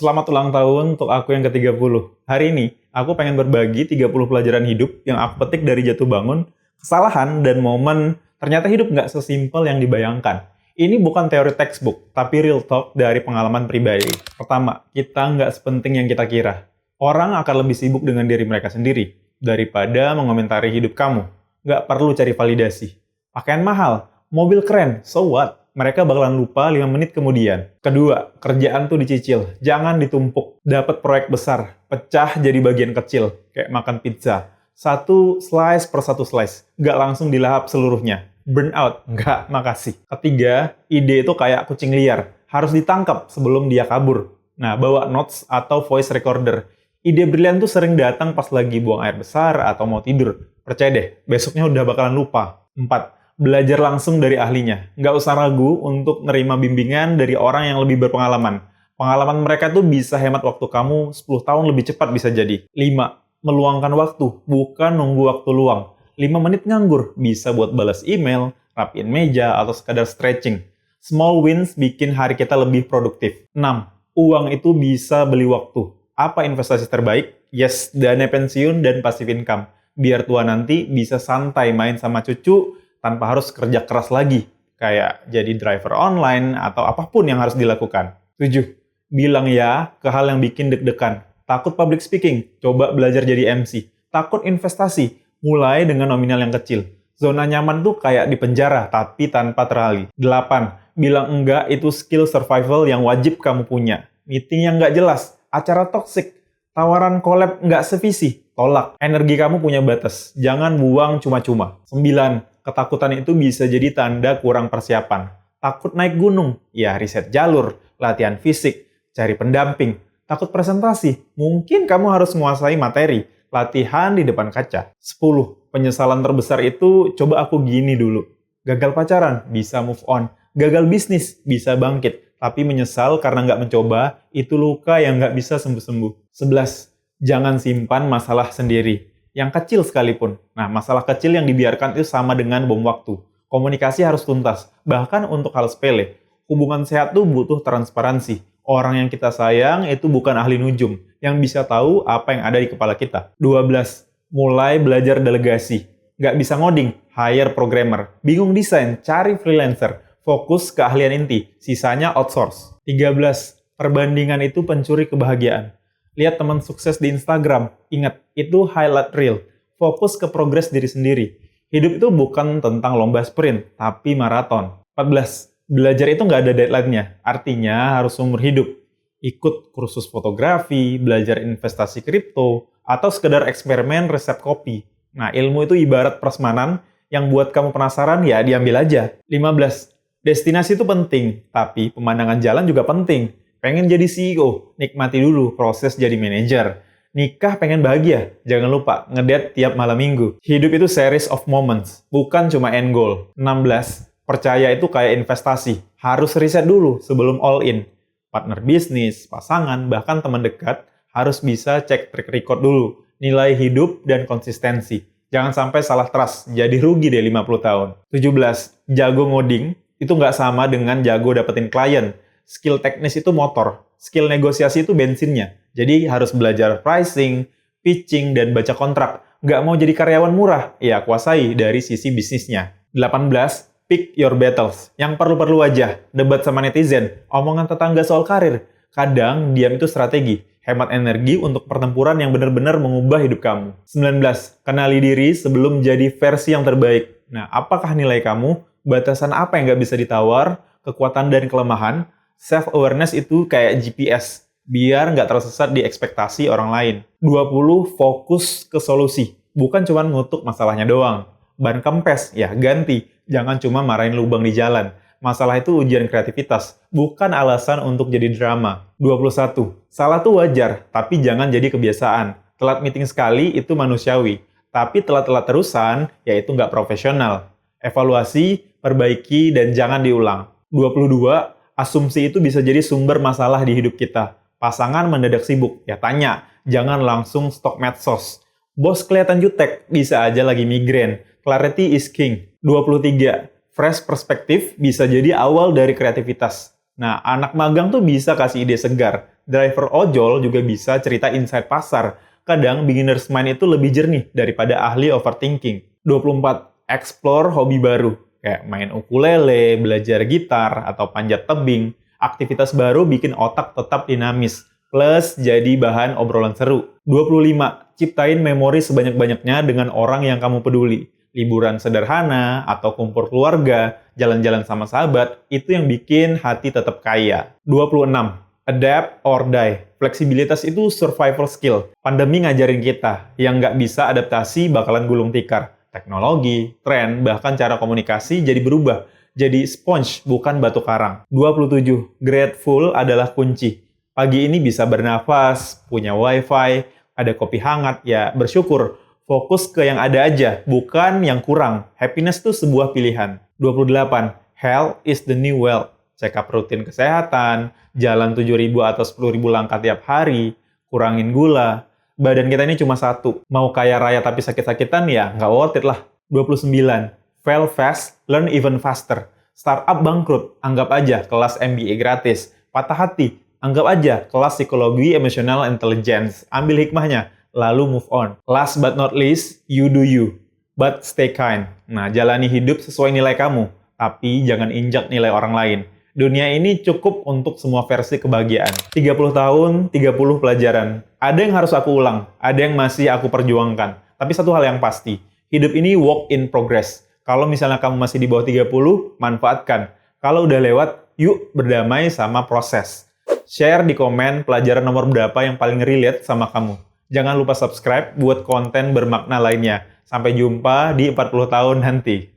Selamat ulang tahun untuk aku yang ke-30. Hari ini, aku pengen berbagi 30 pelajaran hidup yang aku petik dari jatuh bangun, kesalahan, dan momen ternyata hidup nggak sesimpel yang dibayangkan. Ini bukan teori textbook, tapi real talk dari pengalaman pribadi. Pertama, kita nggak sepenting yang kita kira. Orang akan lebih sibuk dengan diri mereka sendiri daripada mengomentari hidup kamu. Nggak perlu cari validasi. Pakaian mahal, mobil keren, so what? Mereka bakalan lupa 5 menit kemudian. Kedua, kerjaan tuh dicicil. Jangan ditumpuk. Dapat proyek besar, pecah jadi bagian kecil. Kayak makan pizza. Satu slice per satu slice. Nggak langsung dilahap seluruhnya. Burnout. Nggak, makasih. Ketiga, ide itu kayak kucing liar. Harus ditangkap sebelum dia kabur. Nah, bawa notes atau voice recorder. Ide brilian tuh sering datang pas lagi buang air besar atau mau tidur. Percaya deh, besoknya udah bakalan lupa. 4. Belajar langsung dari ahlinya. Nggak usah ragu untuk nerima bimbingan dari orang yang lebih berpengalaman. Pengalaman mereka tuh bisa hemat waktu kamu 10 tahun lebih cepat bisa jadi. 5. Meluangkan waktu, bukan nunggu waktu luang. 5 menit nganggur, bisa buat balas email, rapiin meja, atau sekadar stretching. Small wins bikin hari kita lebih produktif. 6. Uang itu bisa beli waktu. Apa investasi terbaik? Yes, dana pensiun dan passive income. Biar tua nanti bisa santai main sama cucu, tanpa harus kerja keras lagi, kayak jadi driver online atau apapun yang harus dilakukan. 7. Bilang ya ke hal yang bikin deg-degan. Takut public speaking, coba belajar jadi MC. Takut investasi, mulai dengan nominal yang kecil. Zona nyaman tuh kayak di penjara, tapi tanpa terali. 8. Bilang enggak itu skill survival yang wajib kamu punya. Meeting yang nggak jelas, acara toksik, tawaran collab nggak sevisi, tolak. Energi kamu punya batas, jangan buang cuma-cuma. 9. Ketakutan itu bisa jadi tanda kurang persiapan. Takut naik gunung, ya riset jalur, latihan fisik, cari pendamping. Takut presentasi, mungkin kamu harus menguasai materi, latihan di depan kaca. 10. Penyesalan terbesar itu, coba aku gini dulu. Gagal pacaran, bisa move on. Gagal bisnis, bisa bangkit. Tapi menyesal karena nggak mencoba, itu luka yang nggak bisa sembuh-sembuh. 11. Jangan simpan masalah sendiri. Yang kecil sekalipun. Nah, masalah kecil yang dibiarkan itu sama dengan bom waktu. Komunikasi harus tuntas, bahkan untuk hal sepele. Hubungan sehat tuh butuh transparansi. Orang yang kita sayang itu bukan ahli nujum, yang bisa tahu apa yang ada di kepala kita. 12. Mulai belajar delegasi. Nggak bisa ngoding, hire programmer. Bingung desain, cari freelancer. Fokus ke ahlian inti, sisanya outsource. 13. Perbandingan itu pencuri kebahagiaan. Lihat teman sukses di Instagram. Ingat, itu highlight reel. Fokus ke progres diri sendiri. Hidup itu bukan tentang lomba sprint, tapi maraton. 14. Belajar itu nggak ada deadline-nya. Artinya harus seumur hidup. Ikut kursus fotografi, belajar investasi kripto, atau sekedar eksperimen resep kopi. Nah, ilmu itu ibarat prasmanan yang buat kamu penasaran, ya diambil aja. 15. Destinasi itu penting, tapi pemandangan jalan juga penting. Pengen jadi CEO, nikmati dulu proses jadi manajer. Nikah pengen bahagia, jangan lupa ngedate tiap malam minggu. Hidup itu series of moments, bukan cuma end goal. 16. Percaya itu kayak investasi, harus riset dulu sebelum all in. Partner bisnis, pasangan, bahkan teman dekat harus bisa cek track record dulu, nilai hidup dan konsistensi. Jangan sampai salah trust, jadi rugi deh 50 tahun. 17. Jago ngoding, itu nggak sama dengan jago dapetin klien. Skill teknis itu motor, skill negosiasi itu bensinnya. Jadi harus belajar pricing, pitching, dan baca kontrak. Nggak mau jadi karyawan murah, ya kuasai dari sisi bisnisnya. 18. Pick your battles. Yang perlu-perlu aja, debat sama netizen, omongan tetangga soal karir. Kadang diam itu strategi, hemat energi untuk pertempuran yang benar-benar mengubah hidup kamu. 19. Kenali diri sebelum jadi versi yang terbaik. Nah, apakah nilai kamu? Batasan apa yang nggak bisa ditawar? Kekuatan dan kelemahan? Self-awareness itu kayak GPS, biar nggak tersesat di ekspektasi orang lain. 20. Fokus ke solusi, bukan cuma ngutuk masalahnya doang. Ban kempes, ya ganti. Jangan cuma marahin lubang di jalan. Masalah itu ujian kreativitas, bukan alasan untuk jadi drama. 21. Salah tuh wajar, tapi jangan jadi kebiasaan. Telat meeting sekali itu manusiawi, tapi telat-telat terusan, ya itu nggak profesional. Evaluasi, perbaiki, dan jangan diulang. 22. Asumsi itu bisa jadi sumber masalah di hidup kita. Pasangan mendadak sibuk, ya tanya, jangan langsung stok medsos. Bos kelihatan jutek, bisa aja lagi migrain. Clarity is king. 23. Fresh perspektif bisa jadi awal dari kreativitas. Nah, anak magang tuh bisa kasih ide segar. Driver ojol juga bisa cerita insight pasar. Kadang beginner's mind itu lebih jernih daripada ahli overthinking. 24. Explore hobi baru. Kayak main ukulele, belajar gitar, atau panjat tebing. Aktivitas baru bikin otak tetap dinamis. Plus jadi bahan obrolan seru. 25. Ciptain memori sebanyak-banyaknya dengan orang yang kamu peduli. Liburan sederhana, atau kumpul keluarga, jalan-jalan sama sahabat, itu yang bikin hati tetap kaya. 26. Adapt or die. Fleksibilitas itu survival skill. Pandemi ngajarin kita, yang nggak bisa adaptasi bakalan gulung tikar. Teknologi, tren, bahkan cara komunikasi jadi berubah. Jadi sponge, bukan batu karang. 27. Grateful adalah kunci. Pagi ini bisa bernafas, punya wifi, ada kopi hangat, ya bersyukur. Fokus ke yang ada aja, bukan yang kurang. Happiness itu sebuah pilihan. 28. Health is the new wealth. Check up rutin kesehatan, jalan 7.000 atau 10.000 langkah tiap hari, kurangin gula. Badan kita ini cuma satu. Mau kaya raya tapi sakit-sakitan ya nggak worth it lah. 29. Fail fast, learn even faster. Startup bangkrut, anggap aja kelas MBA gratis. Patah hati, anggap aja kelas psikologi emotional intelligence. Ambil hikmahnya, lalu move on. Last but not least, you do you. But stay kind. Nah, jalani hidup sesuai nilai kamu. Tapi jangan injak nilai orang lain. Dunia ini cukup untuk semua versi kebahagiaan. 30 tahun, 30 pelajaran. Ada yang harus aku ulang, ada yang masih aku perjuangkan. Tapi satu hal yang pasti, hidup ini work in progress. Kalau misalnya kamu masih di bawah 30, manfaatkan. Kalau udah lewat, yuk berdamai sama proses. Share di komen pelajaran nomor berapa yang paling relate sama kamu. Jangan lupa subscribe buat konten bermakna lainnya. Sampai jumpa di 40 tahun nanti.